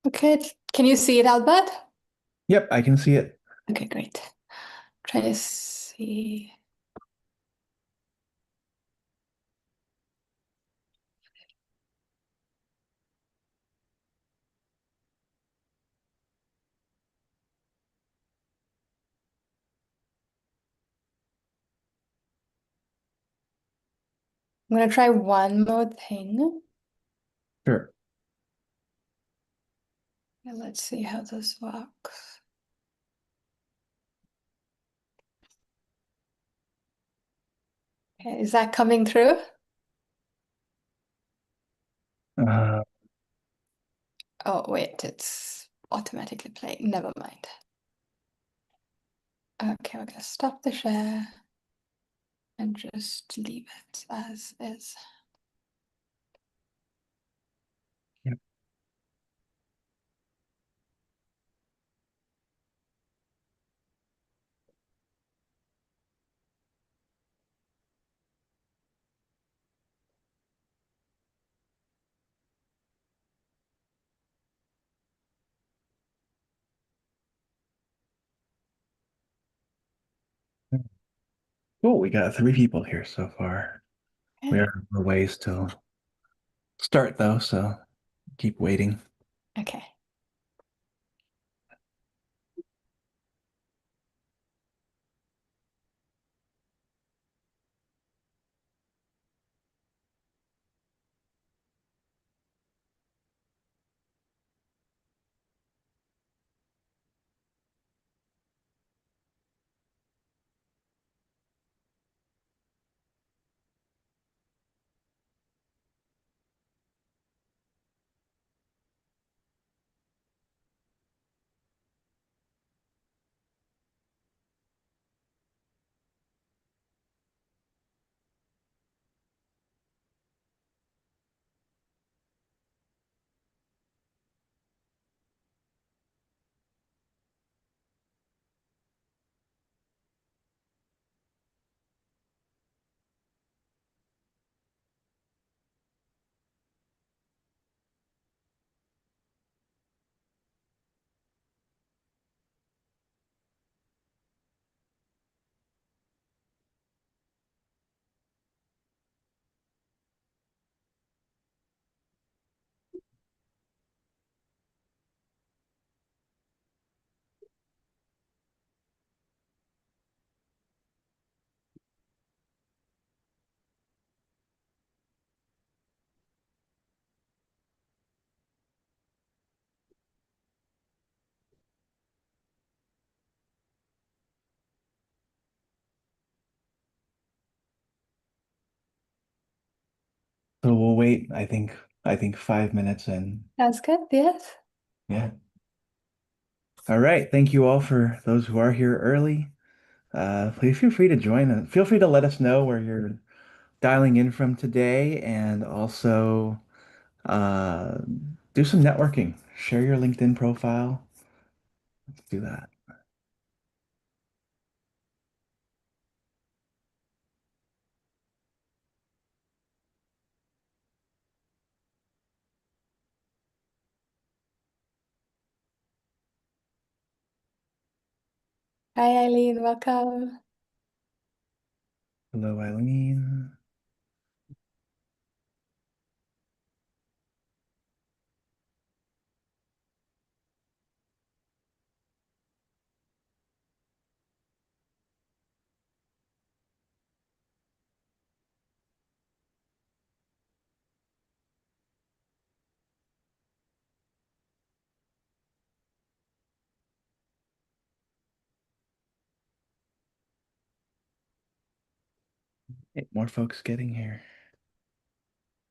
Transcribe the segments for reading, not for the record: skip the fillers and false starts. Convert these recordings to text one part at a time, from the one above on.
Okay, can you see it, Albert? Yep, I can see it. Okay, great. Try to see. I'm gonna try one more thing. Sure. And let's see how this works. Okay, is that coming through? Uh, Oh, wait, it's automatically playing. Never mind. Okay, we're gonna stop the share and just leave it as is. yep. Cool. We got three people here so far. We Okay. are a ways till start though, so keep waiting. Okay. So we'll wait, I think 5 minutes in. That's good, yes. Yeah. All right. Thank you all for those who are here early. Please feel free to join us. Feel free to let us know where you're dialing in from today and also uh, do some networking. Share your LinkedIn profile. Let's do that. Hi, Eileen, welcome. Hello, Eileen. 8 more folks getting here.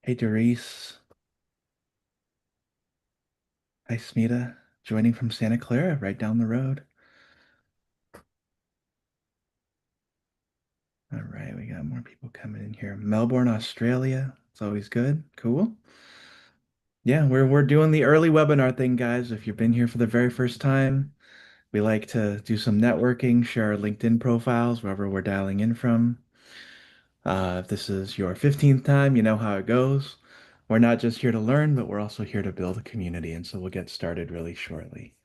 Hey, Doris. Hi, Smita. Joining from Santa Clara, right down the road. All right, we got more people coming in here. Melbourne, Australia. It's always good. Cool. Yeah, we're doing the early webinar thing, guys. If you've been here for the very first time, we like to do some networking, share our LinkedIn profiles wherever we're dialing in from. If this is your 15th time, you know how it goes. We're not just here to learn, but we're also here to build a community. And so we'll get started really shortly.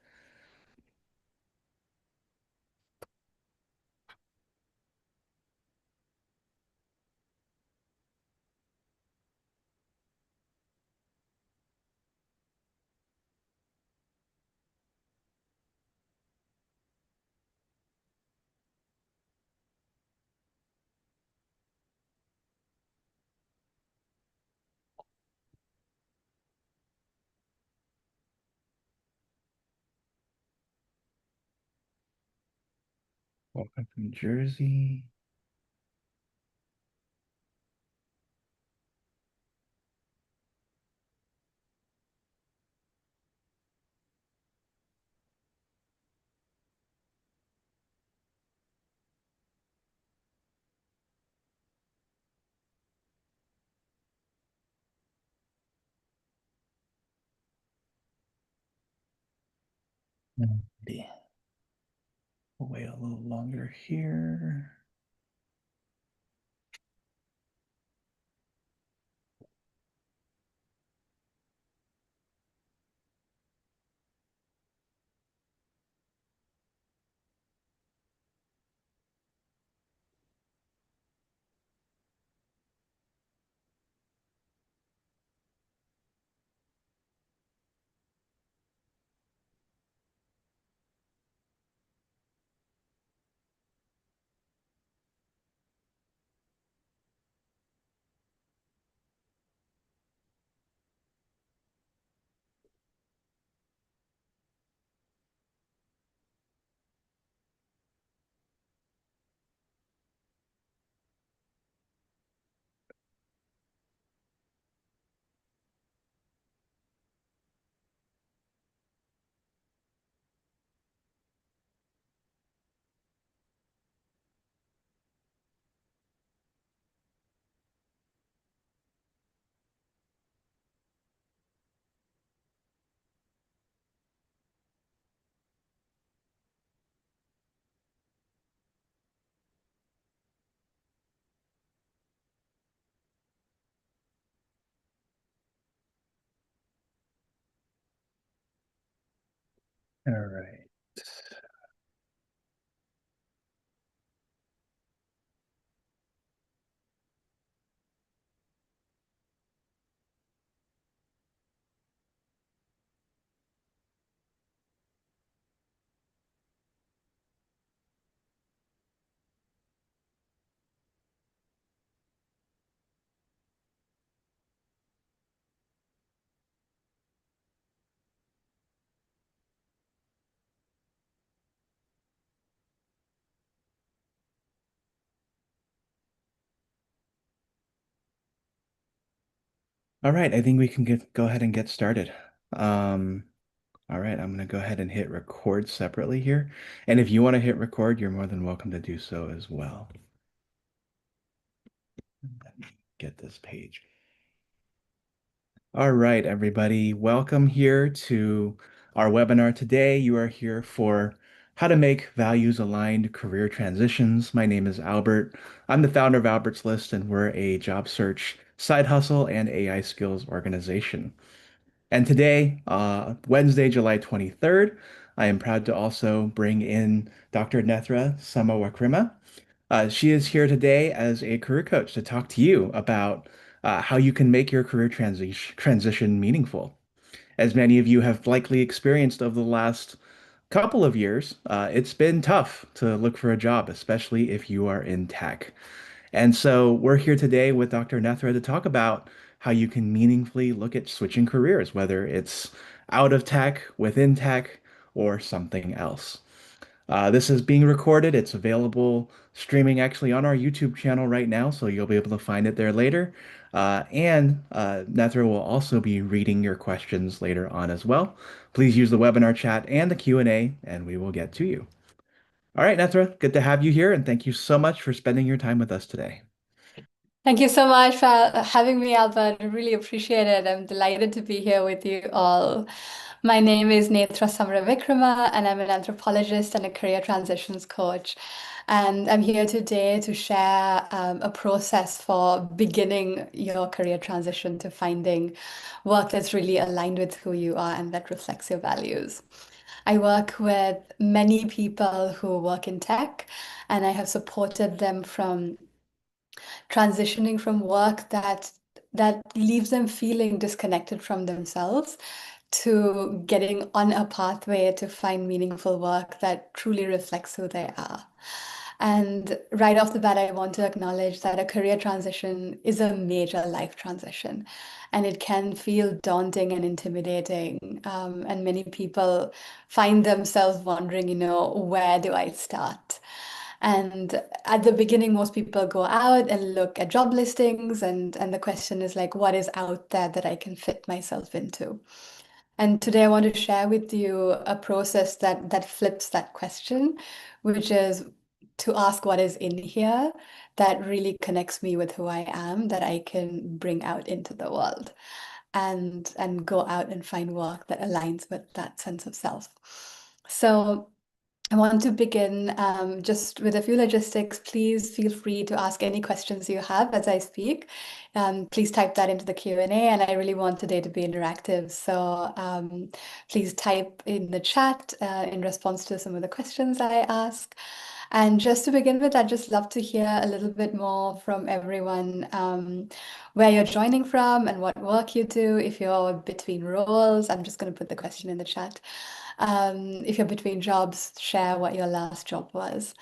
Welcome from Jersey. Alrighty. We'll wait a little longer here. All right. All right, I think we can go ahead and get started. Um, all right, I'm gonna go ahead and hit record separately here. And if you want to hit record, you're more than welcome to do so as well. Let me get this page. All right, everybody, welcome here to our webinar today. You are here for how to make values-aligned career transitions. My name is Albert. I'm the founder of Albert's List, and we're a job search, side hustle, and AI skills organization. And today, Wednesday, July 23rd, I am proud to also bring in Dr. Nethra Samrawickrema. She is here today as a career coach to talk to you about how you can make your career transition meaningful. As many of you have likely experienced over the last couple of years, it's been tough to look for a job, especially if you are in tech. And so we're here today with Dr. Nethra to talk about how you can meaningfully look at switching careers, whether it's out of tech, within tech, or something else. This is being recorded. It's available streaming actually on our YouTube channel right now, so you'll be able to find it there later. And Nethra will also be reading your questions later on as well. Please use the webinar chat and the Q&A, and we will get to you. All right, Nethra, good to have you here, and thank you so much for spending your time with us today. Thank you so much for having me, Albert. I really appreciate it. I'm delighted to be here with you all. My name is Nethra Samrawickrema, and I'm an anthropologist and a career transitions coach. And I'm here today to share a process for beginning your career transition to finding work that's really aligned with who you are and that reflects your values. I work with many people who work in tech, and I have supported them from transitioning from work that leaves them feeling disconnected from themselves to getting on a pathway to find meaningful work that truly reflects who they are. And right off the bat, I want to acknowledge that a career transition is a major life transition, and it can feel daunting and intimidating. And many people find themselves wondering, where do I start? And at the beginning, most people go out and look at job listings, and the question is like, what is out there that I can fit myself into? And today I want to share with you a process that flips that question, which is to ask what is in here that really connects me with who I am, that I can bring out into the world and go out and find work that aligns with that sense of self. So I want to begin just with a few logistics. Please feel free to ask any questions you have as I speak. Please type that into the Q&A, and I really want today to be interactive. So please type in the chat in response to some of the questions I ask. And just to begin with, I'd just love to hear a little bit more from everyone, where you're joining from and what work you do. If you're between roles, I'm just going to put the question in the chat. If you're between jobs, share what your last job was.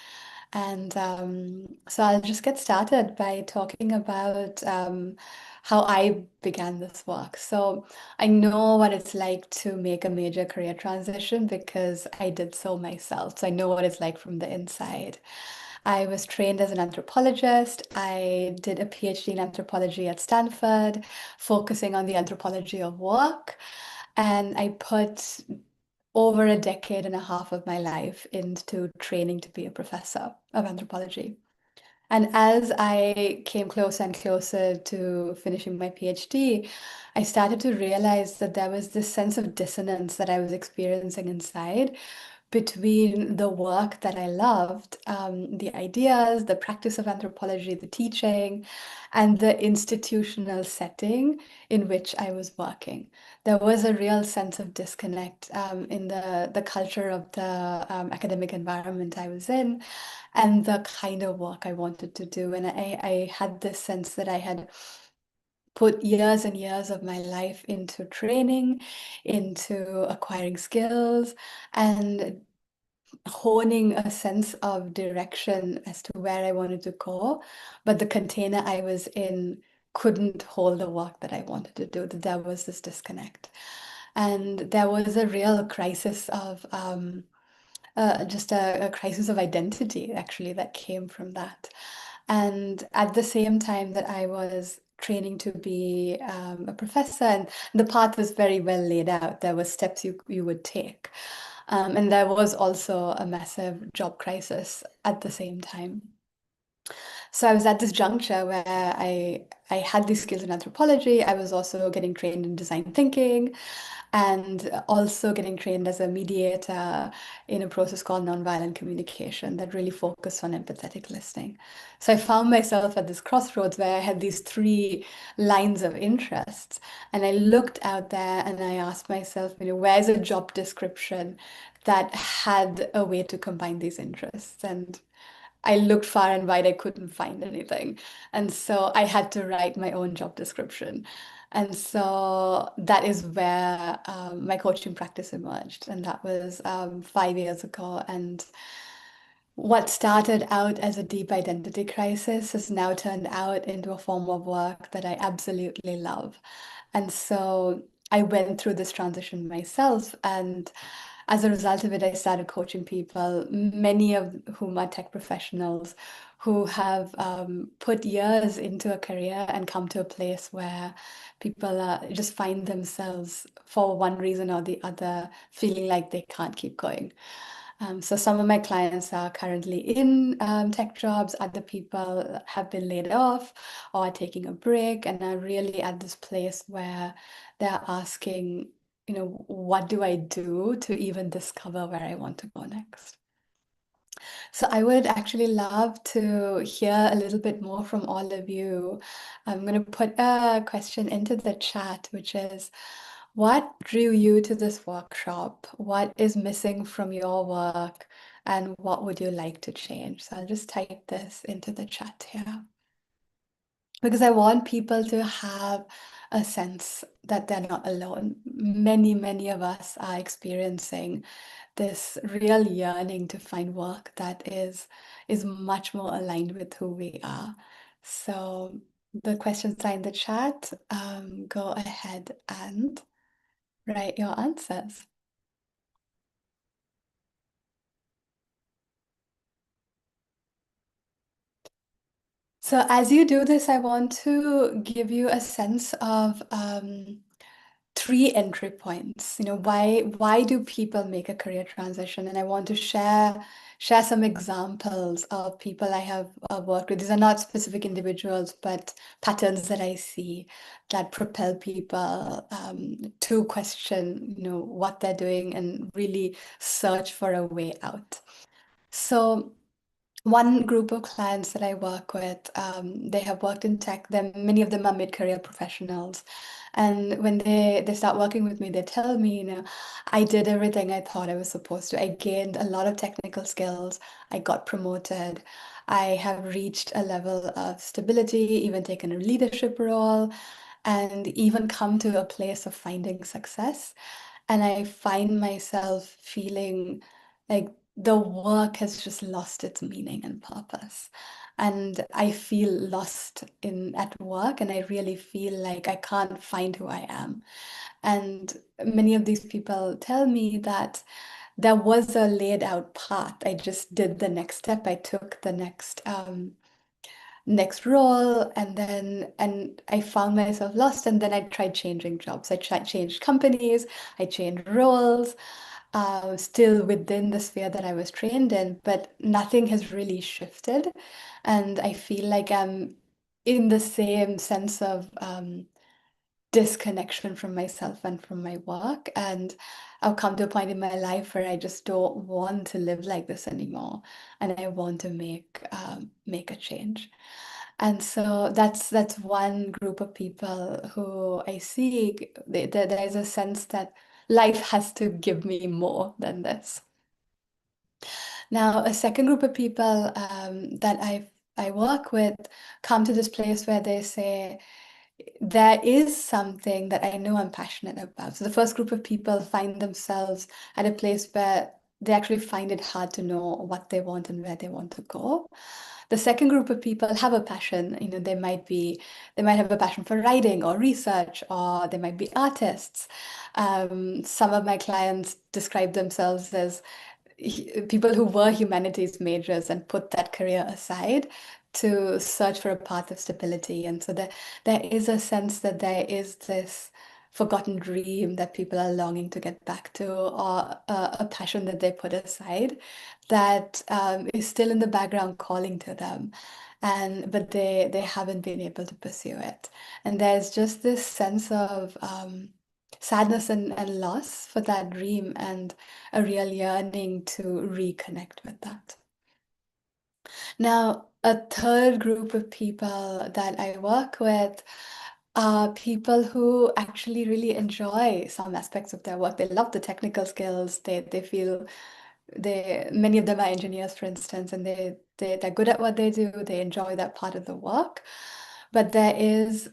And so I'll just get started by talking about how I began this work. So I know what it's like to make a major career transition because I did so myself. So I know what it's like from the inside. I was trained as an anthropologist. I did a PhD in anthropology at Stanford, focusing on the anthropology of work. And I put over a decade and a half of my life into training to be a professor of anthropology. And as I came closer and closer to finishing my PhD, I started to realize that there was this sense of dissonance that I was experiencing inside between the work that I loved, the ideas, the practice of anthropology, the teaching, and the institutional setting in which I was working. There was a real sense of disconnect in the culture of the academic environment I was in and the kind of work I wanted to do. And I had this sense that I had put years and years of my life into training, into acquiring skills, and honing a sense of direction as to where I wanted to go, but the container I was in couldn't hold the work that I wanted to do, that there was this disconnect. And there was a real crisis of just a crisis of identity, actually, that came from that. And at the same time that I was training to be a professor, and the path was very well laid out. There were steps you would take. And there was also a massive job crisis at the same time. So I was at this juncture where I had these skills in anthropology. I was also getting trained in design thinking and also getting trained as a mediator in a process called nonviolent communication that really focused on empathetic listening. So I found myself at this crossroads where I had these three lines of interests. And I looked out there and I asked myself, where's a job description that had a way to combine these interests? And I looked far and wide, I couldn't find anything. And so I had to write my own job description. And so that is where my coaching practice emerged. And that was 5 years ago. And what started out as a deep identity crisis has now turned out into a form of work that I absolutely love. And so I went through this transition myself. And as a result of it, I started coaching people, many of whom are tech professionals who have put years into a career and come to a place where people just find themselves, for one reason or the other, feeling like they can't keep going. So some of my clients are currently in tech jobs, other people have been laid off or are taking a break and are really at this place where they're asking, what do I do to even discover where I want to go next? So I would actually love to hear a little bit more from all of you. I'm going to put a question into the chat, which is, what drew you to this workshop? What is missing from your work? And what would you like to change? So I'll just type this into the chat here because I want people to have a sense that they're not alone. Many, many of us are experiencing this real yearning to find work that is much more aligned with who we are. So the questions are in the chat. Go ahead and write your answers. So as you do this, I want to give you a sense of three entry points. Why do people make a career transition? And I want to share some examples of people I have worked with. These are not specific individuals, but patterns that I see that propel people to question, what they're doing and really search for a way out. So one group of clients that I work with, they have worked in tech. Many of them are mid-career professionals. And when they start working with me, they tell me, I did everything I thought I was supposed to. I gained a lot of technical skills. I got promoted. I have reached a level of stability, even taken a leadership role, and even come to a place of finding success. And I find myself feeling like the work has just lost its meaning and purpose. And I feel lost in at work, and I really feel like I can't find who I am. And many of these people tell me that there was a laid out path. I just did the next step. I took the next role, and I found myself lost, and then I tried changing jobs. Changed companies, I changed roles, still within the sphere that I was trained in, but nothing has really shifted. And I feel like I'm in the same sense of disconnection from myself and from my work. And I've come to a point in my life where I just don't want to live like this anymore. And I want to make a change. And so that's one group of people who I see. There's a sense that life has to give me more than this. Now, a second group of people that I work with come to this place where they say, there is something that I know I'm passionate about. So the first group of people find themselves at a place where they actually find it hard to know what they want and where they want to go. The second group of people have a passion. They might have a passion for writing or research, or they might be artists. Some of my clients describe themselves as people who were humanities majors and put that career aside to search for a path of stability. And so there is a sense that there is this forgotten dream that people are longing to get back to, or a passion that they put aside that is still in the background calling to them. But they haven't been able to pursue it. And there's just this sense of sadness and loss for that dream, and a real yearning to reconnect with that. Now, a third group of people that I work with are people who actually really enjoy some aspects of their work. They love the technical skills. They feel many of them are engineers, for instance, and they're good at what they do. They enjoy that part of the work. But there is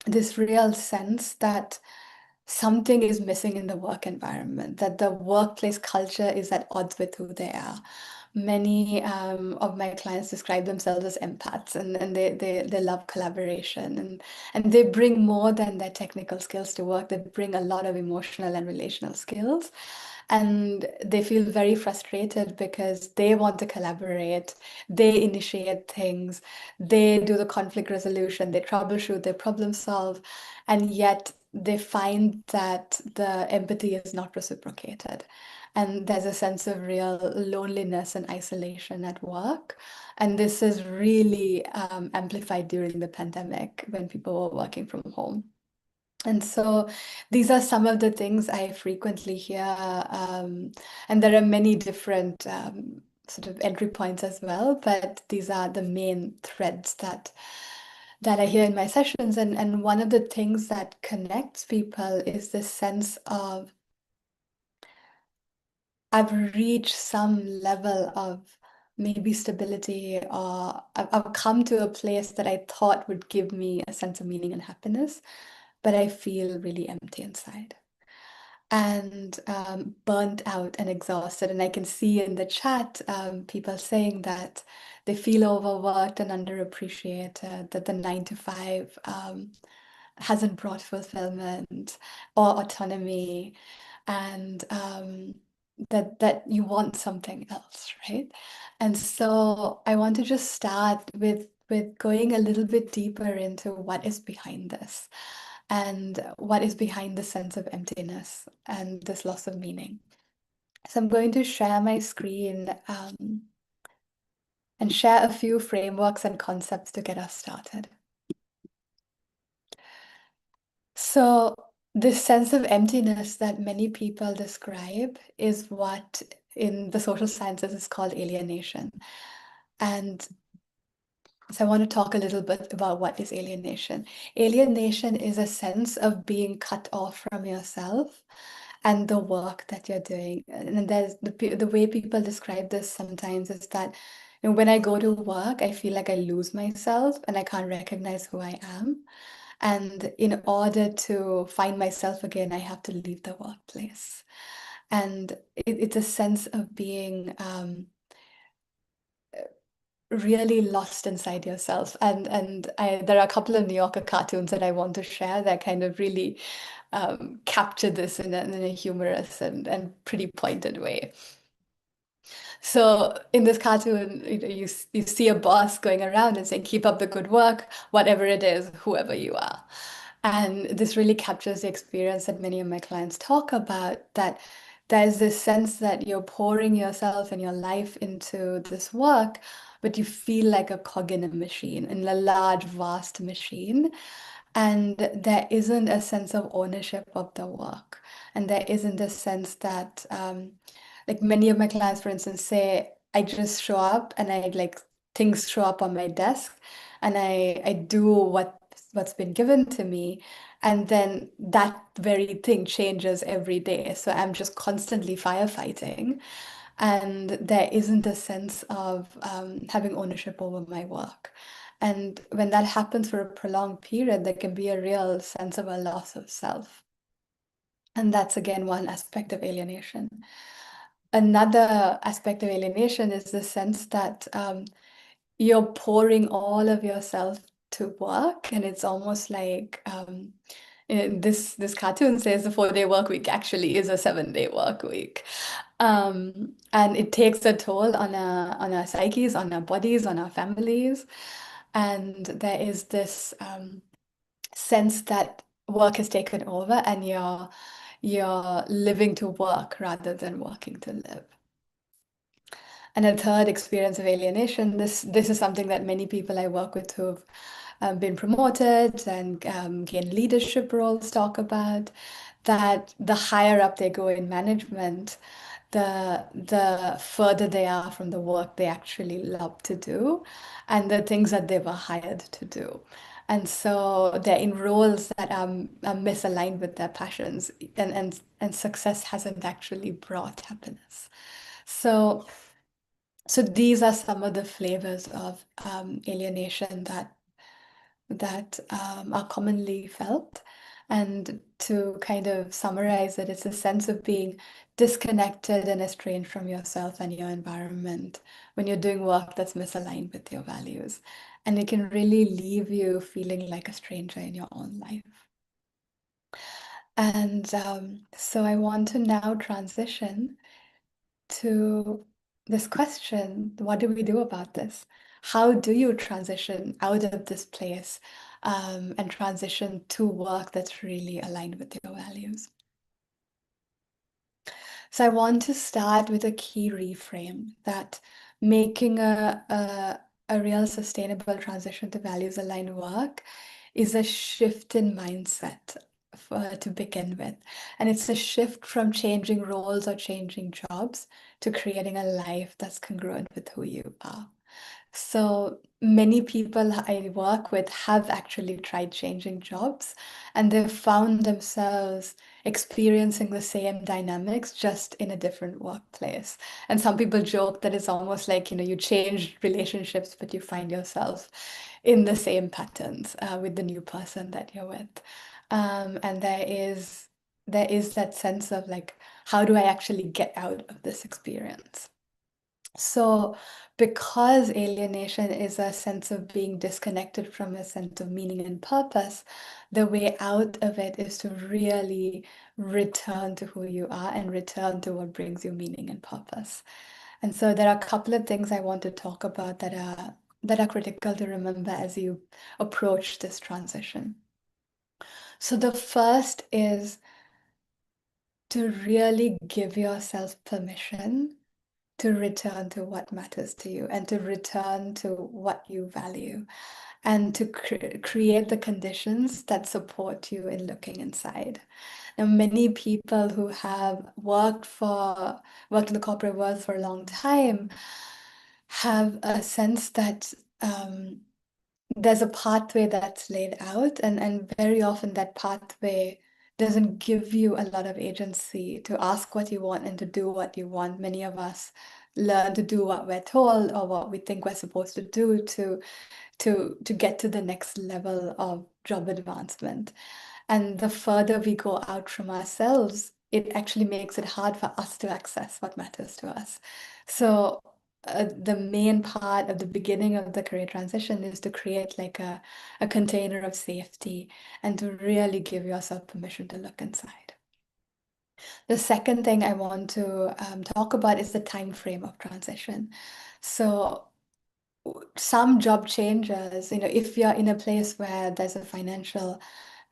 this real sense that something is missing in the work environment, that the workplace culture is at odds with who they are. Many of my clients describe themselves as empaths, and they love collaboration, and they bring more than their technical skills to work. They bring a lot of emotional and relational skills. And they feel very frustrated because they want to collaborate, they initiate things, they do the conflict resolution, they troubleshoot, they problem solve, and yet they find that the empathy is not reciprocated. And there's a sense of real loneliness and isolation at work. And this is really amplified during the pandemic when people were working from home. And so these are some of the things I frequently hear, and there are many different sort of entry points as well, but these are the main threads that I hear in my sessions. And one of the things that connects people is this sense of I've reached some level of maybe stability, or I've come to a place that I thought would give me a sense of meaning and happiness, but I feel really empty inside and burnt out and exhausted. And I can see in the chat people saying that they feel overworked and underappreciated, that the 9 to 5 hasn't brought fulfillment or autonomy, and that you want something else, right? And so I want to just start with going a little bit deeper into what is behind this and what is behind the sense of emptiness and this loss of meaning. So I'm going to share my screen and share a few frameworks and concepts to get us started. So, this sense of emptiness that many people describe is what in the social sciences is called alienation. And so I want to talk a little bit about what is alienation. Alienation is a sense of being cut off from yourself and the work that you're doing. And there's the way people describe this sometimes is that, when I go to work, I feel like I lose myself and I can't recognize who I am. And in order to find myself again, I have to leave the workplace. And it's a sense of being really lost inside yourself. And there are a couple of New Yorker cartoons that I want to share that kind of really capture this in a humorous and pretty pointed way. So in this cartoon, you see a boss going around and saying, "Keep up the good work, whatever it is, whoever you are." And this really captures the experience that many of my clients talk about, that there's this sense that you're pouring yourself and your life into this work, but you feel like a cog in a machine, in a large, vast machine. And there isn't a sense of ownership of the work. And there isn't a sense that, like many of my clients, for instance, say, I just show up and I like things show up on my desk and I do what's been given to me. And then that very thing changes every day. So I'm just constantly firefighting. And there isn't a sense of having ownership over my work. And when that happens for a prolonged period, there can be a real sense of a loss of self. And that's again one aspect of alienation. Another aspect of alienation is the sense that you're pouring all of yourself to work, and it's almost like this cartoon says the 4-day work week actually is a 7-day work week. And it takes a toll on our psyches, on our bodies, on our families. And there is this sense that work has taken over and you're living to work rather than working to live. And a third experience of alienation, this is something that many people I work with who've been promoted and gained leadership roles talk about, that the higher up they go in management, the further they are from the work they actually love to do and the things that they were hired to do. And so they're in roles that are misaligned with their passions, and success hasn't actually brought happiness. So these are some of the flavors of alienation that are commonly felt. And to kind of summarize it, it's a sense of being disconnected and estranged from yourself and your environment when you're doing work that's misaligned with your values. And it can really leave you feeling like a stranger in your own life. And so I want to now transition to this question: what do we do about this? How do you transition out of this place and transition to work that's really aligned with your values? So I want to start with a key reframe that making a real sustainable transition to values aligned work is a shift in mindset to begin with. And it's a shift from changing roles or changing jobs to creating a life that's congruent with who you are. So many people I work with have actually tried changing jobs, and they've found themselves experiencing the same dynamics just in a different workplace. And some people joke that it's almost like, you change relationships, but you find yourself in the same patterns with the new person that you're with. And there is that sense of like, how do I actually get out of this experience? So, because alienation is a sense of being disconnected from a sense of meaning and purpose, the way out of it is to really return to who you are and return to what brings you meaning and purpose. And so there are a couple of things I want to talk about that are critical to remember as you approach this transition. So the first is to really give yourself permission to return to what matters to you and to return to what you value and to create the conditions that support you in looking inside. Now, many people who have worked in the corporate world for a long time have a sense that there's a pathway that's laid out, and very often that pathway doesn't give you a lot of agency to ask what you want and to do what you want. Many of us learn to do what we're told or what we think we're supposed to do to get to the next level of job advancement. And the further we go out from ourselves, it actually makes it hard for us to access what matters to us. So, the main part of the beginning of the career transition is to create like a container of safety and to really give yourself permission to look inside. The second thing I want to talk about is the time frame of transition. So, some job changes, if you're in a place where there's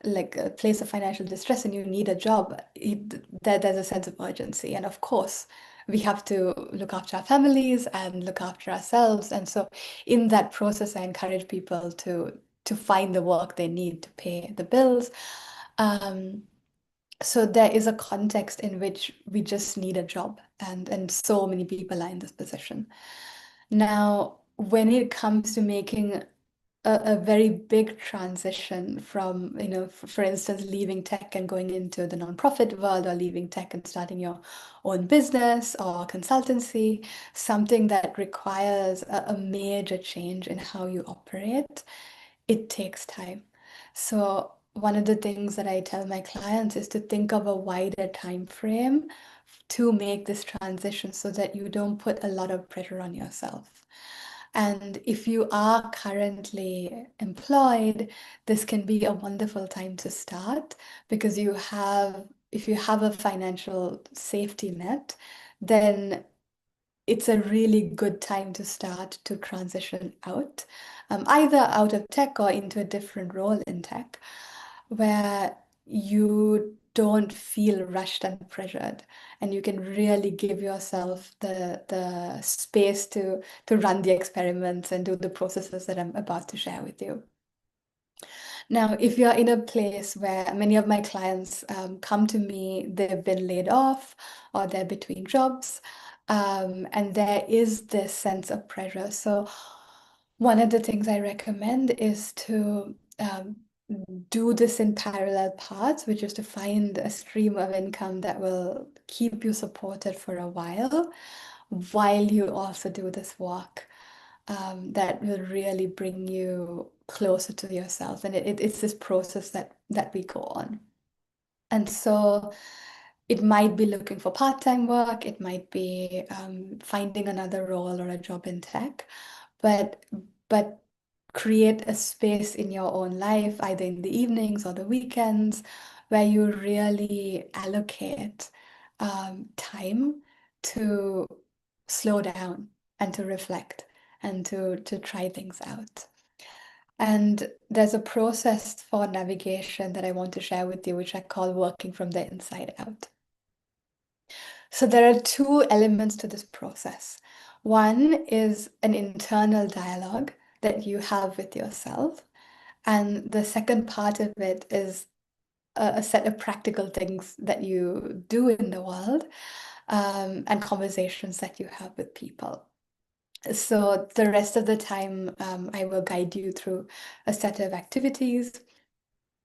like a place of financial distress and you need a job, there's a sense of urgency. And of course, we have to look after our families and look after ourselves. And so in that process, I encourage people to find the work they need to pay the bills. Um, so there is a context in which we just need a job, and so many people are in this position. Now, when it comes to making a very big transition from, for instance, leaving tech and going into the nonprofit world, or leaving tech and starting your own business or consultancy, something that requires a major change in how you operate, it takes time. So one of the things that I tell my clients is to think of a wider time frame to make this transition so that you don't put a lot of pressure on yourself. And if you are currently employed, this can be a wonderful time to start because if you have a financial safety net, then it's a really good time to start to transition out, either out of tech or into a different role in tech, where you don't feel rushed and pressured, and you can really give yourself the space to run the experiments and do the processes that I'm about to share with you. Now, if you're in a place where many of my clients come to me, they've been laid off or they're between jobs, and there is this sense of pressure. So, one of the things I recommend is to do this in parallel paths, which is to find a stream of income that will keep you supported for a while you also do this work that will really bring you closer to yourself. And it's this process that we go on. And so it might be looking for part-time work, it might be finding another role or a job in tech, but but create a space in your own life, either in the evenings or the weekends, where you really allocate time to slow down and to reflect and to try things out. And there's a process for navigation that I want to share with you, which I call working from the inside out. So there are two elements to this process. One is an internal dialogue that you have with yourself. And the second part of it is a set of practical things that you do in the world, and conversations that you have with people. So the rest of the time, I will guide you through a set of activities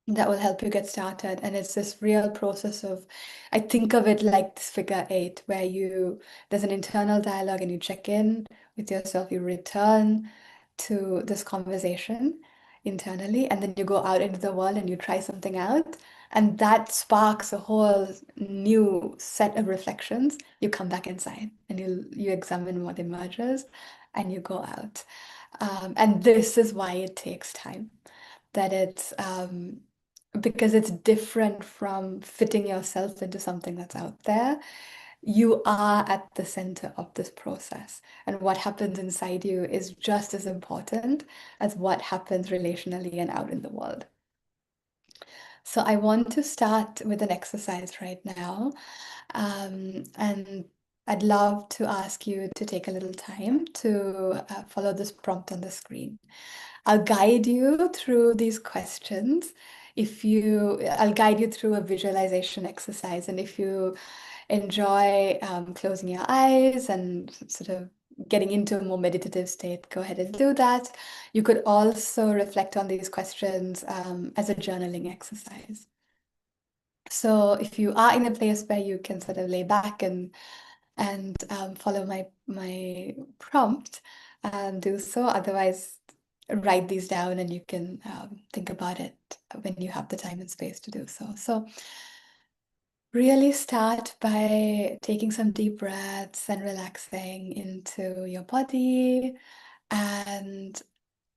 that will help you get started. And it's this real process of, I think of it like this figure eight, where there's an internal dialogue and you check in with yourself, you return to this conversation internally, and then you go out into the world and you try something out. And that sparks a whole new set of reflections. You come back inside and you examine what emerges and you go out. And this is why it takes time. That it's because it's different from fitting yourself into something that's out there. You are at the center of this process, and what happens inside you is just as important as what happens relationally and out in the world. So I want to start with an exercise right now, and I'd love to ask you to take a little time to follow this prompt on the screen. I'll guide you through these questions. I'll guide you through a visualization exercise. And if you enjoy closing your eyes and sort of getting into a more meditative state, go ahead and do that. You could also reflect on these questions as a journaling exercise. So if you are in a place where you can sort of lay back and follow my prompt, do so. Otherwise, write these down and you can think about it when you have the time and space to do so. So really start by taking some deep breaths and relaxing into your body, and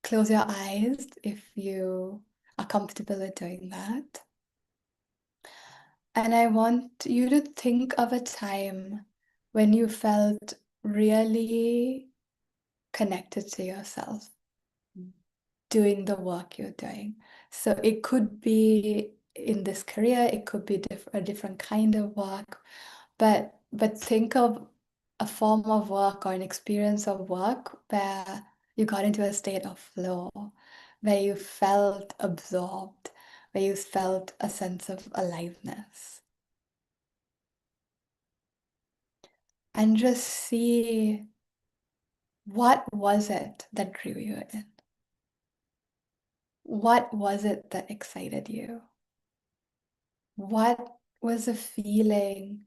close your eyes if you are comfortable with doing that. And I want you to think of a time when you felt really connected to yourself, doing the work you're doing. So it could be in this career, it could be a different kind of work, but think of a form of work or an experience of work where you got into a state of flow, where you felt absorbed, where you felt a sense of aliveness. And just see, what was it that drew you in? What was it that excited you? What was the feeling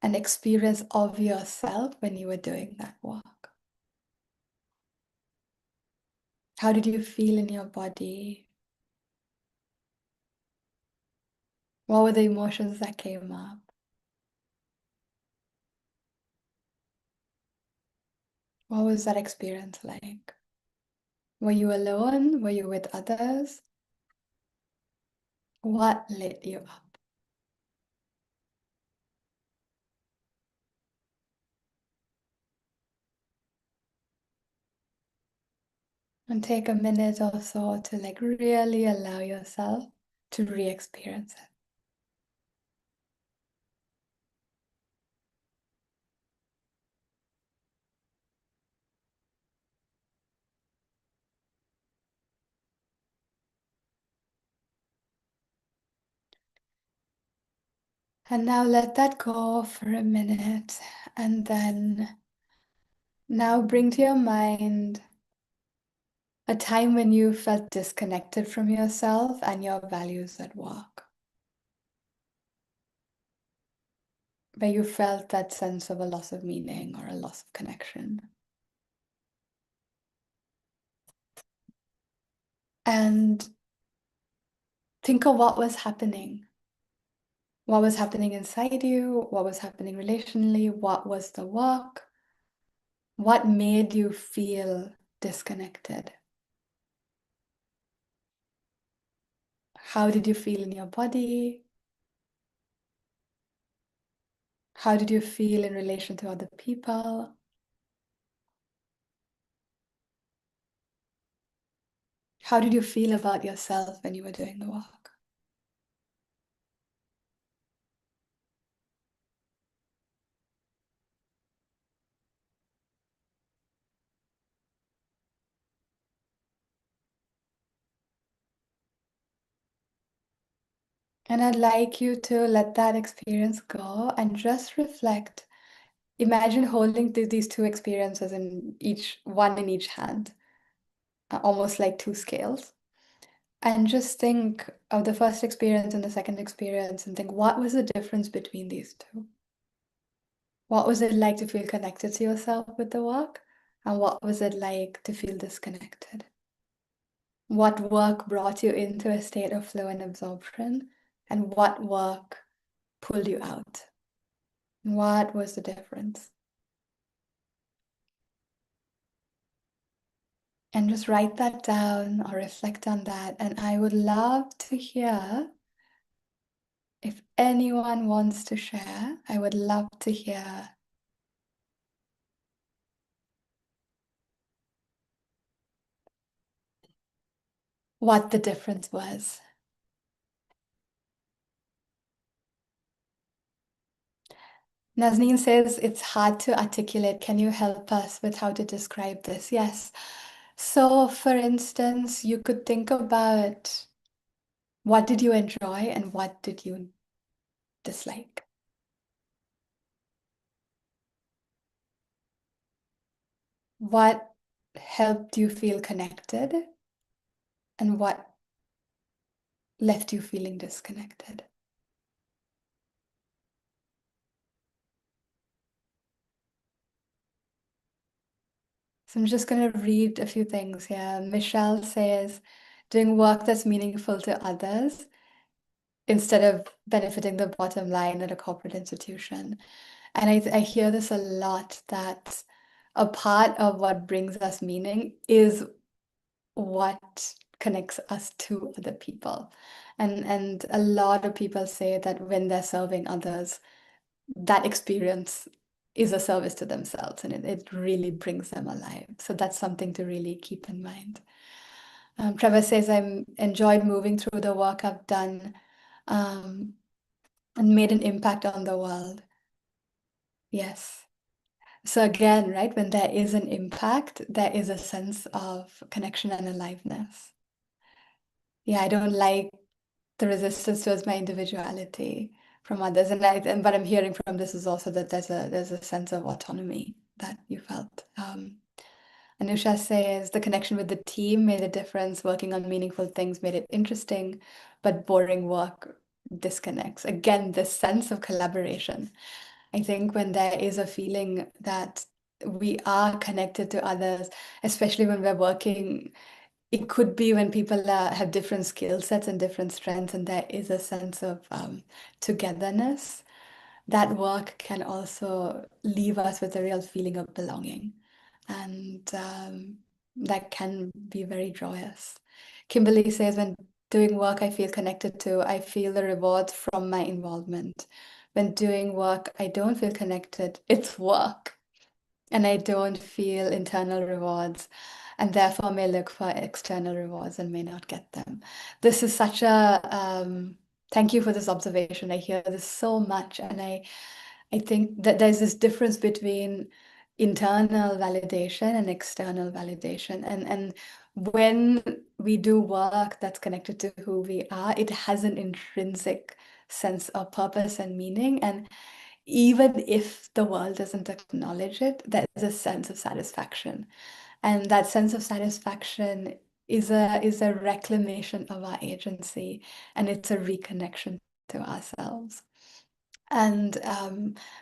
and experience of yourself when you were doing that work? How did you feel in your body? What were the emotions that came up? What was that experience like? Were you alone? Were you with others? What lit you up? And take a minute or so to really allow yourself to re-experience it. And now let that go for a minute, and then now bring to your mind a time when you felt disconnected from yourself and your values at work, where you felt that sense of a loss of meaning or a loss of connection. And think of what was happening. What was happening inside you? What was happening relationally? What was the work? What made you feel disconnected? How did you feel in your body? How did you feel in relation to other people? How did you feel about yourself when you were doing the work? And I'd like you to let that experience go and just reflect. Imagine holding these two experiences in one in each hand, almost like two scales. And just think of the first experience and the second experience and think, what was the difference between these two? What was it like to feel connected to yourself with the work? And what was it like to feel disconnected? What work brought you into a state of flow and absorption? And what work pulled you out? What was the difference? And just write that down or reflect on that. And I would love to hear if anyone wants to share. I would love to hear what the difference was. Nazneen says it's hard to articulate. Can you help us with how to describe this? Yes. So, for instance, you could think about what did you enjoy and what did you dislike? What helped you feel connected and what left you feeling disconnected? So I'm just going to read a few things here. Michelle says, doing work that's meaningful to others instead of benefiting the bottom line at a corporate institution. And I hear this a lot, that a part of what brings us meaning is what connects us to other people. And a lot of people say that when they're serving others, that experience is a service to themselves and it really brings them alive. So that's something to really keep in mind. Trevor says, I enjoyed moving through the work I've done and made an impact on the world. Yes. So again, right, when there is an impact, there is a sense of connection and aliveness. Yeah, I don't like the resistance towards my individuality from others. But I'm hearing from this is also that there's a sense of autonomy that you felt. Anusha says the connection with the team made a difference. Working on meaningful things made it interesting, but boring work disconnects. Again, this sense of collaboration. I think when there is a feeling that we are connected to others, especially when we're working, it could be when people have different skill sets and different strengths, and there is a sense of togetherness. That work can also leave us with a real feeling of belonging, and that can be very joyous. Kimberly says, when doing work I feel connected to, I feel the rewards from my involvement. When doing work I don't feel connected, it's work and I don't feel internal rewards, and therefore may look for external rewards and may not get them. This is such a thank you for this observation. I hear this so much, and I think that there's this difference between internal validation and external validation, and when we do work that's connected to who we are, it has an intrinsic sense of purpose and meaning, and even if the world doesn't acknowledge it, there's a sense of satisfaction. And that sense of satisfaction is a reclamation of our agency, and it's a reconnection to ourselves. And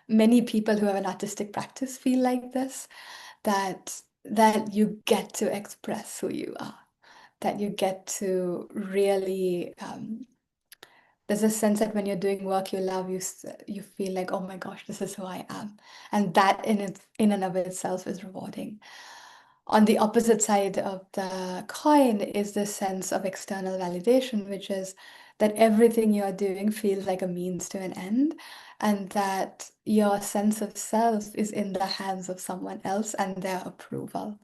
many people who have an artistic practice feel like this, that you get to express who you are, that you get to really there's a sense that when you're doing work you love, you feel like, oh my gosh, this is who I am. And that in and of itself is rewarding. On the opposite side of the coin is this sense of external validation, which is that everything you're doing feels like a means to an end, and that your sense of self is in the hands of someone else and their approval.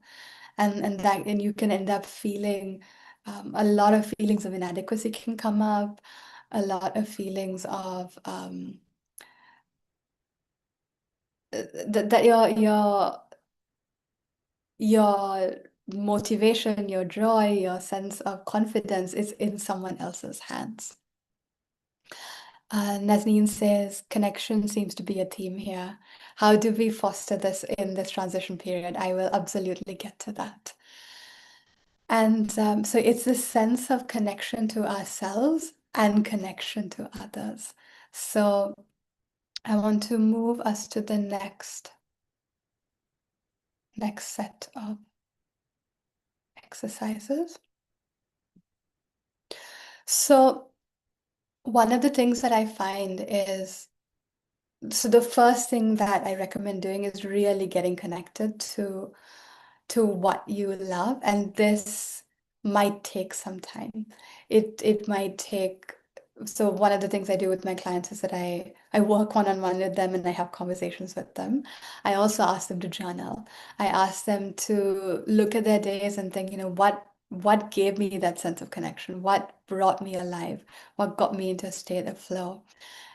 And you can end up feeling a lot of feelings of inadequacy can come up, a lot of feelings of that your motivation, your joy, your sense of confidence is in someone else's hands. Nazneen says, connection seems to be a theme here. How do we foster this in this transition period? I will absolutely get to that. And so it's this sense of connection to ourselves and connection to others. So I want to move us to the next set of exercises. So one of the things that I find is, so the first thing that I recommend doing is really getting connected to what you love, and this might take some time. It might take, so one of the things I do with my clients is that I work one-on-one with them and I have conversations with them. I also ask them to journal. I ask them to look at their days and think, what gave me that sense of connection? What brought me alive? What got me into a state of flow?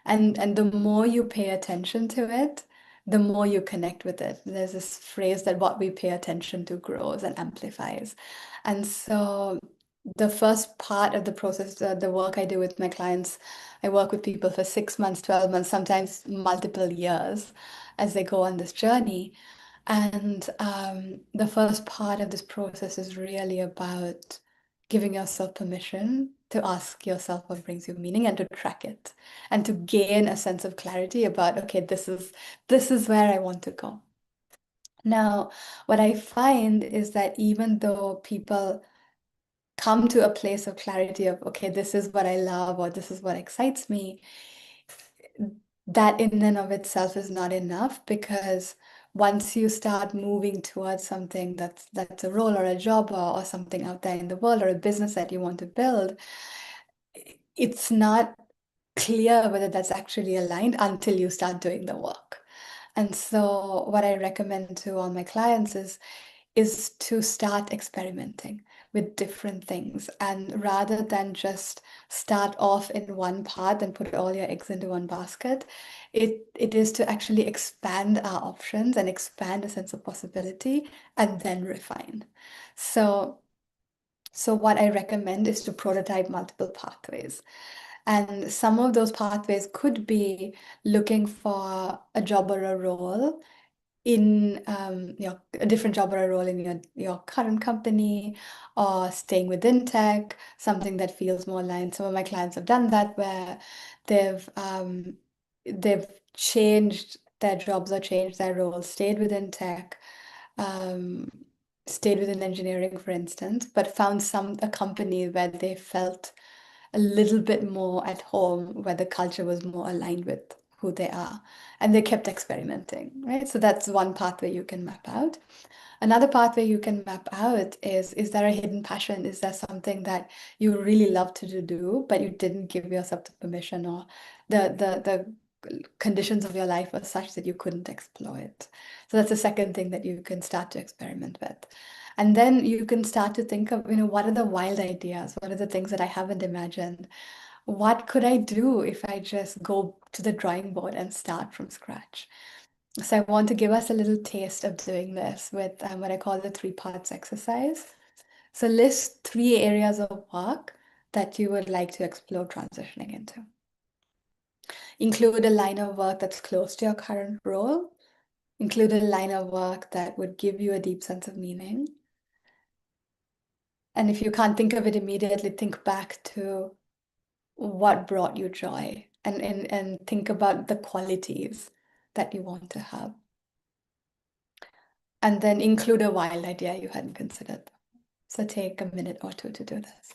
And the more you pay attention to it, the more you connect with it. There's this phrase that what we pay attention to grows and amplifies. And so the first part of the process, the work I do with my clients, I work with people for 6 months, 12 months, sometimes multiple years as they go on this journey. And the first part of this process is really about giving yourself permission to ask yourself what brings you meaning and to track it and to gain a sense of clarity about, okay, this is where I want to go. Now, what I find is that even though people come to a place of clarity of, okay, this is what I love or this is what excites me, that in and of itself is not enough, because once you start moving towards something that's a role or a job, or something out there in the world, or a business that you want to build, it's not clear whether that's actually aligned until you start doing the work. And so what I recommend to all my clients is to start experimenting with different things. And rather than just start off in one path and put all your eggs into one basket, it is to actually expand our options and expand a sense of possibility and then refine. So, so what I recommend is to prototype multiple pathways. And some of those pathways could be looking for a job or a role in a different job or a role in your current company, or staying within tech, something that feels more aligned. Some of my clients have done that, where they've they've changed their jobs or changed their roles, stayed within tech, um, stayed within engineering, for instance, but found a company where they felt a little bit more at home, where the culture was more aligned with who they are. And they kept experimenting, right? So that's one pathway you can map out. Another pathway you can map out is there a hidden passion? Is there something that you really love to do, but you didn't give yourself the permission, or the conditions of your life were such that you couldn't explore it? So that's the second thing that you can start to experiment with. And then you can start to think of, what are the wild ideas? What are the things that I haven't imagined? What could I do if I just go to the drawing board and start from scratch? So I want to give us a little taste of doing this with what I call the three parts exercise. So list three areas of work that you would like to explore transitioning into. Include a line of work that's close to your current role. Include a line of work that would give you a deep sense of meaning. And if you can't think of it immediately, think back to what brought you joy, and think about the qualities that you want to have. And then include a wild idea you hadn't considered. So take a minute or two to do this.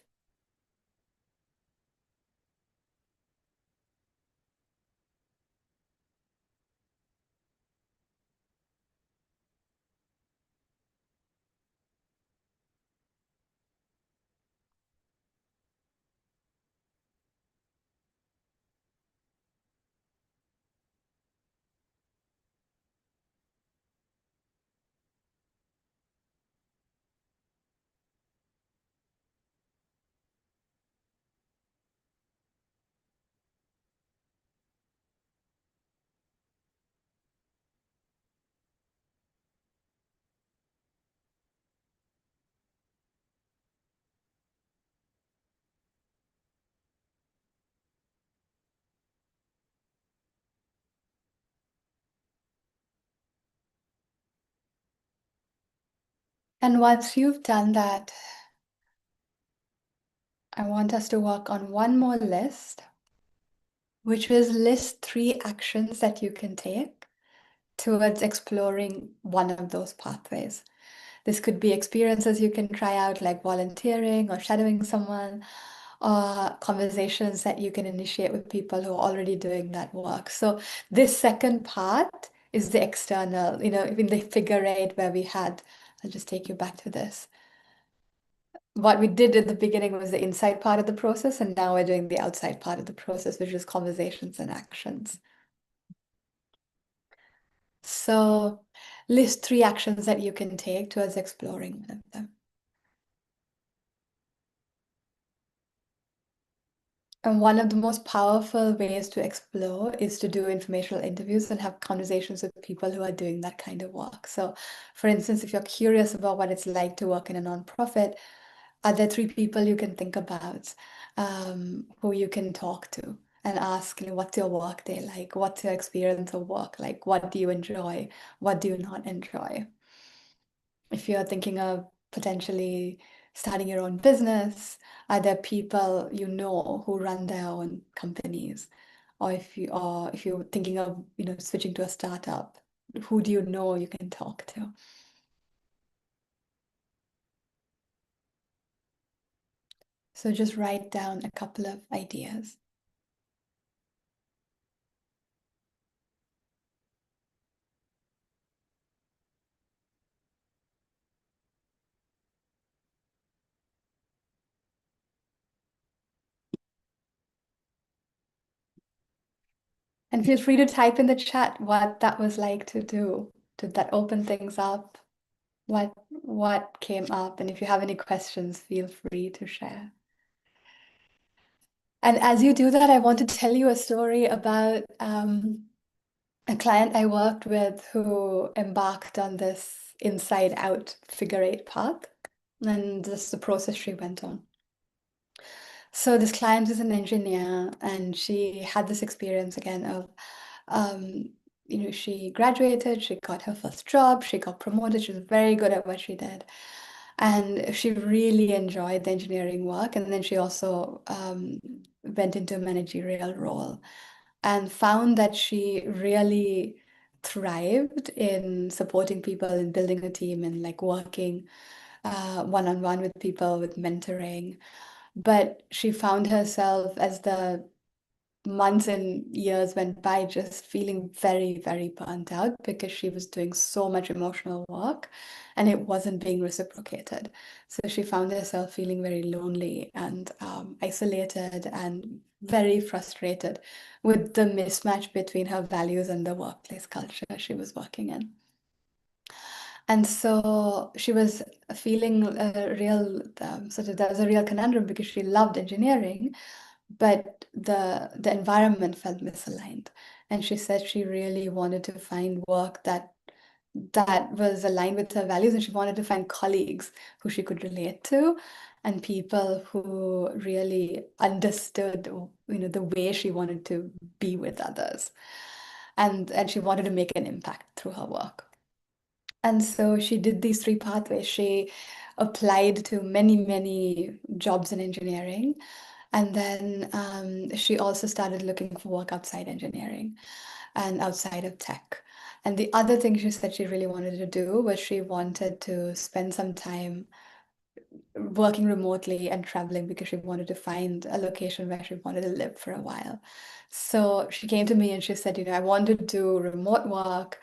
And once you've done that, I want us to work on one more list, which is list 3 actions that you can take towards exploring one of those pathways. This could be experiences you can try out, like volunteering or shadowing someone, or conversations that you can initiate with people who are already doing that work. So this second part is the external, in the figure eight where we had, I'll just take you back to this. What we did at the beginning was the inside part of the process, and now we're doing the outside part of the process, which is conversations and actions. So list 3 actions that you can take towards exploring one of them. And one of the most powerful ways to explore is to do informational interviews and have conversations with people who are doing that kind of work. So, for instance, if you're curious about what it's like to work in a nonprofit, are there 3 people you can think about who you can talk to and ask, what's your work day like? What's your experience of work like? What do you enjoy? What do you not enjoy? If you're thinking of potentially starting your own business, are there people you know who run their own companies? Or if you're thinking of, switching to a startup, who do you know you can talk to? So just write down a couple of ideas. And feel free to type in the chat what that was like to do. Did that open things up? What came up? And if you have any questions, feel free to share. And as you do that, I want to tell you a story about a client I worked with who embarked on this inside out figure eight path. And this is the process she went on. So this client is an engineer, and she had this experience again of, she graduated, she got her first job, she got promoted, she was very good at what she did. And she really enjoyed the engineering work. And then she also went into a managerial role and found that she really thrived in supporting people and building a team and like working one-on-one with people with mentoring. But she found herself as the months and years went by just feeling very, very burnt out because she was doing so much emotional work and it wasn't being reciprocated. So she found herself feeling very lonely and isolated and very frustrated with the mismatch between her values and the workplace culture she was working in. And so she was feeling a real there was a real conundrum because she loved engineering, but the environment felt misaligned. And she said she really wanted to find work that was aligned with her values, and she wanted to find colleagues who she could relate to and people who really understood, the way she wanted to be with others. And she wanted to make an impact through her work. And so she did these 3 pathways. She applied to many, many jobs in engineering. And then she also started looking for work outside engineering and outside of tech. And the other thing she said she really wanted to do was she wanted to spend some time working remotely and traveling because she wanted to find a location where she wanted to live for a while. So she came to me and she said, I want to do remote work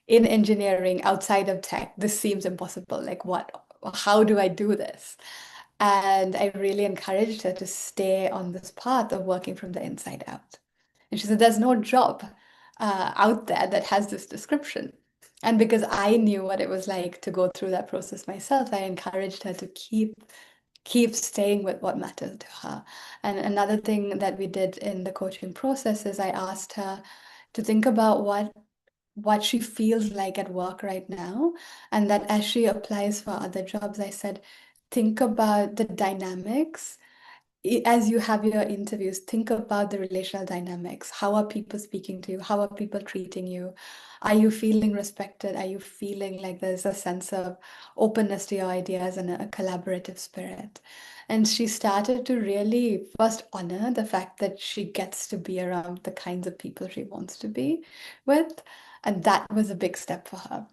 in engineering outside of tech. This seems impossible. Like, how do I do this? And I really encouraged her to stay on this path of working from the inside out. And she said, there's no job out there that has this description. And because I knew what it was like to go through that process myself, I encouraged her to keep staying with what mattered to her. And another thing that we did in the coaching process is I asked her to think about what she feels like at work right now, and that as she applies for other jobs, I said, think about the dynamics as you have your interviews, think about the relational dynamics. How are people speaking to you? How are people treating you? Are you feeling respected? Are you feeling like there's a sense of openness to your ideas and a collaborative spirit? And she started to really first honor the fact that she gets to be around the kinds of people she wants to be with. And that was a big step for her.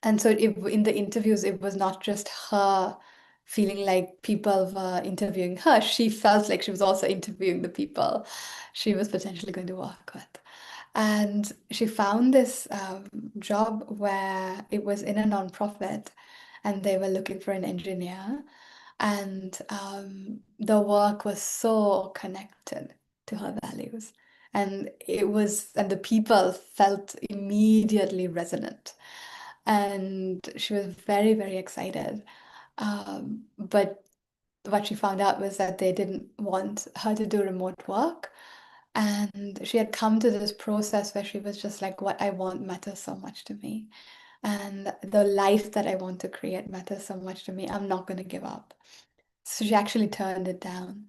And so in the interviews, it was not just her feeling like people were interviewing her. She felt like she was also interviewing the people she was potentially going to work with. And she found this job where it was in a nonprofit and they were looking for an engineer. And the work was so connected to her values. And the people felt immediately resonant. And she was very, very excited. But what she found out was that they didn't want her to do remote work. And she had come to this process where she was just like, what I want matters so much to me. And the life that I want to create matters so much to me. I'm not going to give up. So she actually turned it down.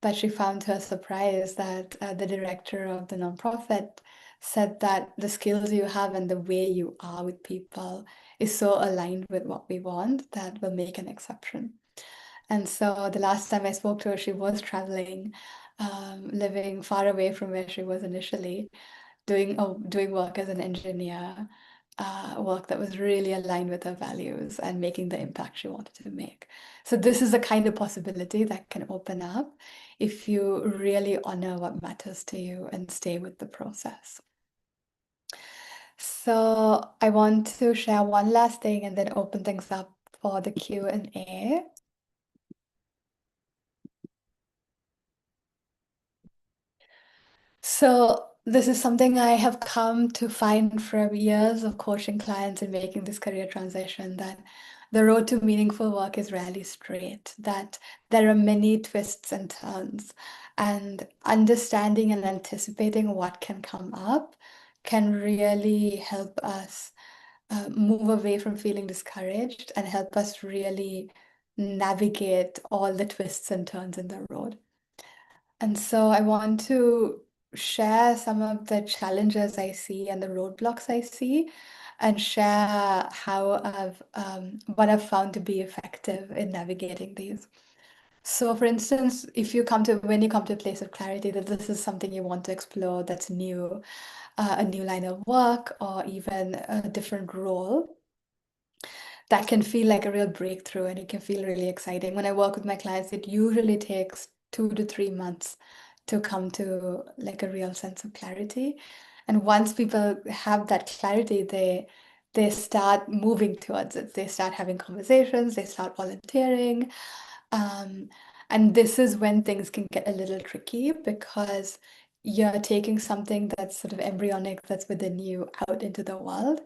But she found to her surprise that the director of the nonprofit said that the skills you have and the way you are with people is so aligned with what we want that we'll make an exception. And so the last time I spoke to her, she was traveling, living far away from where she was initially, doing work as an engineer, work that was really aligned with her values and making the impact she wanted to make. So this is a kind of possibility that can open up if you really honor what matters to you and stay with the process. So I want to share one last thing and then open things up for the Q&A. So this is something I have come to find from years of coaching clients and making this career transition, that the road to meaningful work is rarely straight, that there are many twists and turns, and understanding and anticipating what can come up can really help us move away from feeling discouraged and help us really navigate all the twists and turns in the road. And so I want to share some of the challenges I see and the roadblocks I see, and share how what I've found to be effective in navigating these. So, for instance, when you come to a place of clarity that this is something you want to explore that's new, a new line of work, or even a different role, that can feel like a real breakthrough and it can feel really exciting. When I work with my clients, it usually takes 2 to 3 months to come to like a real sense of clarity. And once people have that clarity, they start moving towards it. They start having conversations, they start volunteering. Um, and this is when things can get a little tricky because you're taking something that's sort of embryonic that's within you out into the world.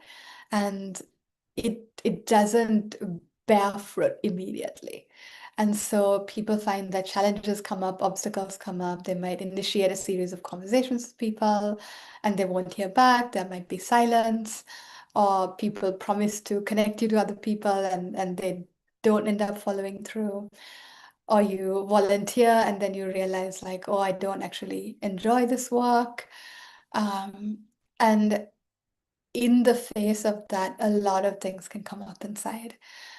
And it doesn't bear fruit immediately. And so people find that challenges come up, obstacles come up. They might initiate a series of conversations with people and they won't hear back. There might be silence, or people promise to connect you to other people and they don't end up following through. Or you volunteer and then you realize, like, oh, I don't actually enjoy this work. Um, and in the face of that, a lot of things can come up inside.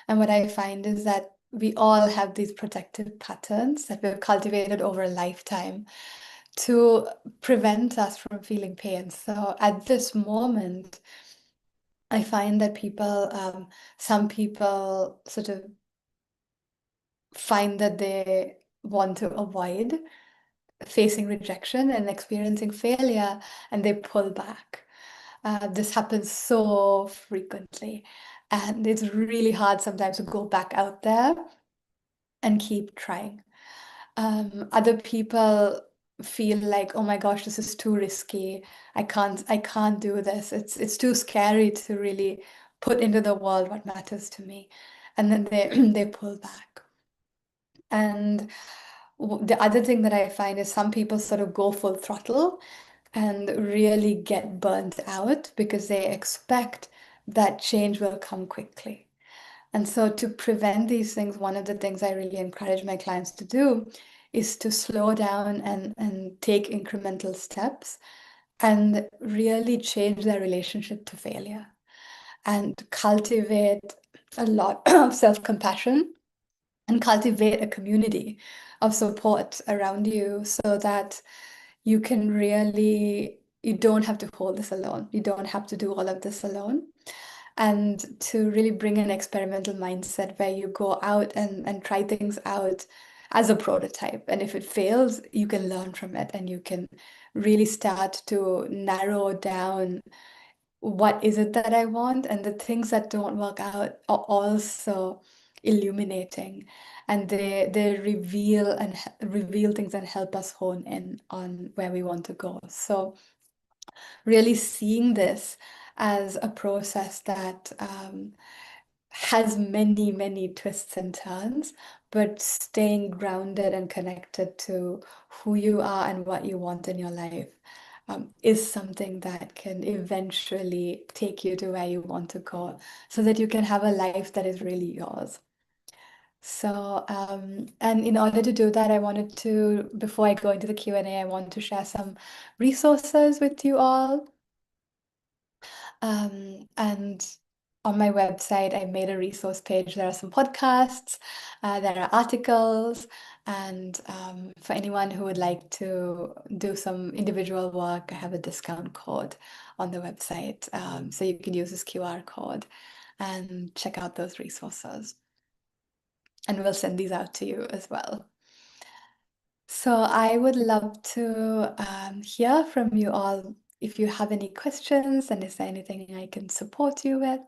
And what I find is that we all have these protective patterns that we've cultivated over a lifetime to prevent us from feeling pain. So at this moment, I find that some people sort of find that they want to avoid facing rejection and experiencing failure, and they pull back. This happens so frequently, and it's really hard sometimes to go back out there and keep trying. Other people feel like, oh my gosh, this is too risky. I can't do this. It's too scary to really put into the world what matters to me. And then they they pull back. And the other thing that I find is some people sort of go full throttle and really get burnt out because they expect that change will come quickly. And so, to prevent these things, one of the things I really encourage my clients to do is to slow down and take incremental steps and really change their relationship to failure and cultivate a lot of self-compassion and cultivate a community of support around you so that you can really, you don't have to hold this alone. You don't have to do all of this alone. And to really bring an experimental mindset where you go out and try things out as a prototype. And if it fails, you can learn from it and you can really start to narrow down what is it that I want, and the things that don't work out are also illuminating, and they reveal and reveal things and help us hone in on where we want to go. So really seeing this as a process that has many, many twists and turns, but staying grounded and connected to who you are and what you want in your life is something that can eventually take you to where you want to go so that you can have a life that is really yours. So, and in order to do that, I wanted to, before I go into the Q&A, I want to share some resources with you all. And on my website, I made a resource page. There are some podcasts, there are articles, and for anyone who would like to do some individual work, I have a discount code on the website. So you can use this QR code and check out those resources. And we'll send these out to you as well. So I would love to hear from you all if you have any questions, and is there anything I can support you with?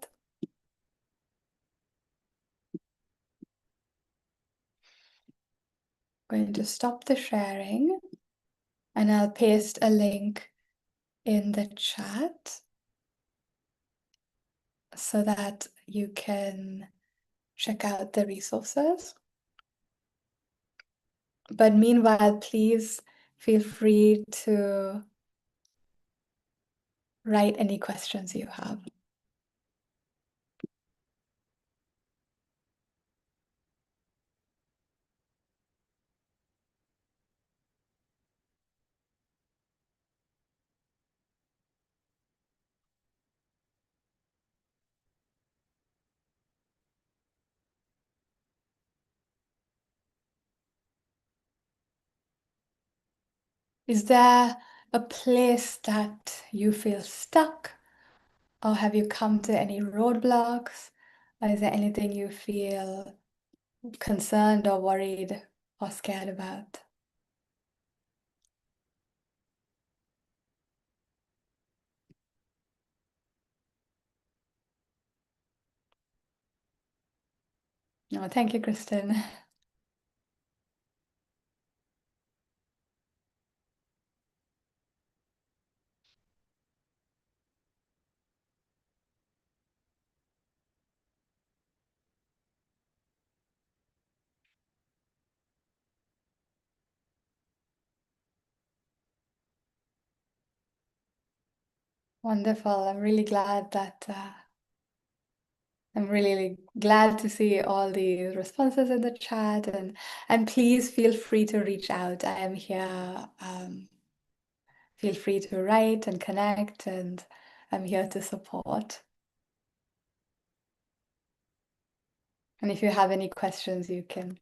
Going to stop the sharing and I'll paste a link in the chat so that you can check out the resources. But meanwhile, please feel free to write any questions you have. Is there a place that you feel stuck, or have you come to any roadblocks? Or is there anything you feel concerned or worried or scared about? No, thank you, Kristen. Wonderful. I'm really glad to see all the responses in the chat, and please feel free to reach out. I am here. Feel free to write and connect, and I'm here to support. And if you have any questions, you can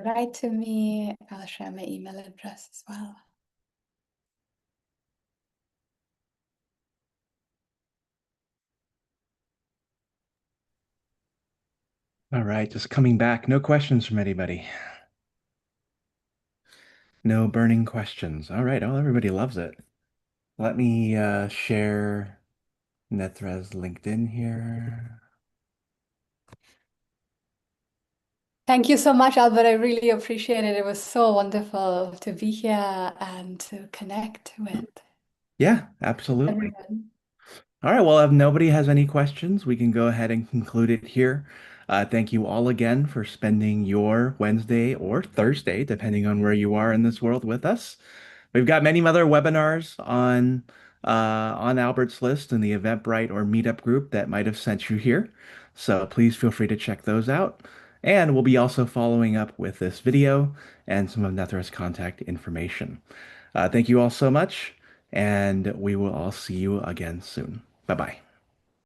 write to me. I'll share my email address as well. All right, just coming back. No questions from anybody. No burning questions. All right. Oh, everybody loves it. Let me share Nethra's LinkedIn here. Thank you so much, Albert. I really appreciate it. It was so wonderful to be here and to connect with Yeah, absolutely. everyone. All right. Well, if nobody has any questions, we can go ahead and conclude it here. Thank you all again for spending your Wednesday or Thursday, depending on where you are in this world with us. We've got many other webinars on Albert's list in the Eventbrite or Meetup group that might have sent you here. So please feel free to check those out. And we'll be also following up with this video and some of Nethra's contact information. Thank you all so much, and we will all see you again soon. Bye bye.